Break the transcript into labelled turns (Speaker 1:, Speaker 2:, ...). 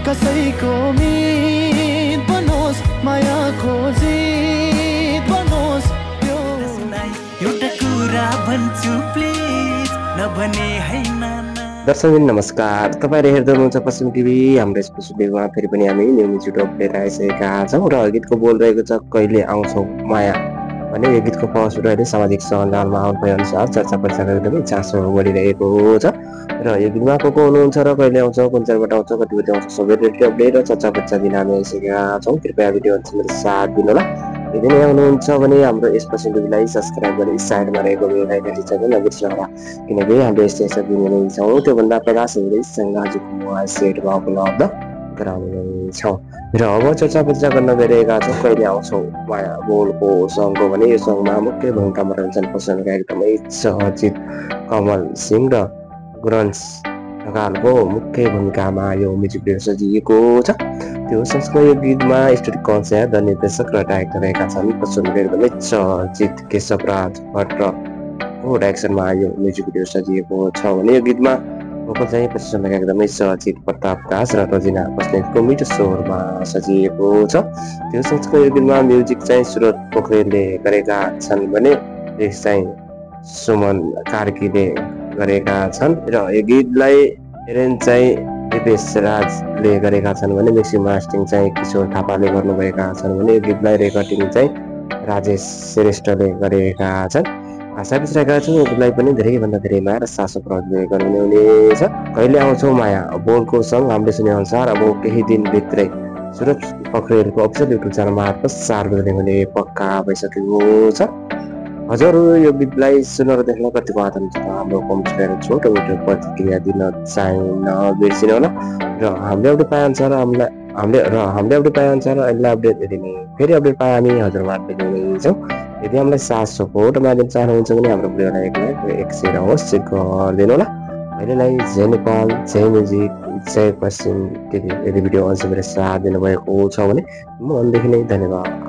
Speaker 1: कसैको मित बनोस् मायाको जित बनोस् त्यो
Speaker 2: एउटा कुरा भन्छु प्लिज नभने हैन।
Speaker 3: दर्शकबिन नमस्कार, तपाईहरु हेर्दै हुनुहुन्छ पश्चिम टिभी। हाम्रो यस पश्चिम टिभीमा फेरि पनि हामी न्यू म्युजिक लिएर आइसकेका छौँ र गीतको बोल रहेको छ कहिले आउँछौ माया भने यो गीतको फर्स्ट अहिले सामाजिक सञ्जालमा आउनुभए अनुसार चर्चा प्रचार एकदमै चासो बढिरहेको छ र यो गीतमा को हुनुहुन्छ र कहिले आउँछ, कुन चाडबाट आउँछ, कति बजी आउँछ, सबै रेडियो अपडेट र चर्चा प्रचार दिन हामी आइसकेका छौँ। कृपया भिडियो अन्तिमसम्म साथ दिनुहोला। यदि नै आउनुहुन्छ भने हाम्रो यस पश्चिम टिभीलाई सब्सक्राइब गरी साइडमा रहेको बेल आइकन थिच्न नबिर्सनुहोला, किनकि हामीले यस्तै यस्तो दिने छौँ। त्योभन्दा प्रकाश हुँदैसँग हजुरको मोबाइल सेटमा उपलब्ध गराउनेछौँ। र अब चर्चा प्रचार गर्न गइरहेका छौँ कहिले आउँछौ माया बोलको सङ्गको भने यो सङ्गमा मुख्य भूमिकामा रहन्छन् पसलका एकदमै चर्चित कमल सिंह र गुरन्स ढकालको मुख्य भूमिकामा यो म्युजिक भिडियो सजिएको छ। त्यो सँगसँगै यो गीतमा स्टोरी कन्सेप्ट र निर्देशक र डाइरेक्टर रहेका छन् पसलका एकदमै चर्चित केशव राज भट्टको डाइरेक्सनमा यो म्युजिक भिडियो सजिएको छ भने यो गीतमा भोकल चाहिँ पश्चिमका एकदमै चर्चित प्रताप दास र रजिना बस्नेतको मिठो स्वरमा सजिएको छ। त्यो सँगसँगै यो गीतमा म्युजिक चाहिँ सुरत पोखरेलले गरेका छन् भने लिरिक्स चाहिँ सुमन कार्कीले गरेका छन् र यो गीतलाई एरेन्ज चाहिँ दिपेश राजले गरेका छन् भने मिक्सिङ मास्टरिङ चाहिँ किशोर थापाले गर्नुभएका छन् भने यो गीतलाई रेकर्डिङ चाहिँ राजेश श्रेष्ठले गरेका छन्। आशा बिचरेका छौँ यो गीतलाई पनि धेरैभन्दा धेरै माया र सासो प्रयोगले गर्नु हुनेछ। कहिले आउँछौ माया बोलको सङ्ग हामीले सुने अनुसार अब केही दिनभित्रै सुरत पोखरेलको अफिसियल युट्युब च्यानल मार्फत सार्वजनिक हुने पक्का भइसकेको छ। हजुरहरू यो गीतलाई सुनेर देख्न कतिको आतन्क छ हाम्रो कमेन्ट गरेर छोटो मोटो प्रतिक्रिया दिन चाहिँ नबिर्सिनु होला र हामीले अपडेट पाएअनुसार हामीले अपडेट पाएअनुसार अहिले अपडेट दिने फेरि अपडेट पाए हामी हजुरमा ल्याउनेछौँ। यदि हामीलाई साथ सपोर्टमा दिन चाहनुहुन्छ भने हाम्रो भिडियोलाई एक लाइक एक सेयर अवश्य गरिदिनु होला। अहिलेलाई जय नेपाल, जय म्युजिक, जय पश्चिम टिभी। यदि भिडियो अझै मेरो साथ दिनुभएको छ भने मनदेखि नै धन्यवाद।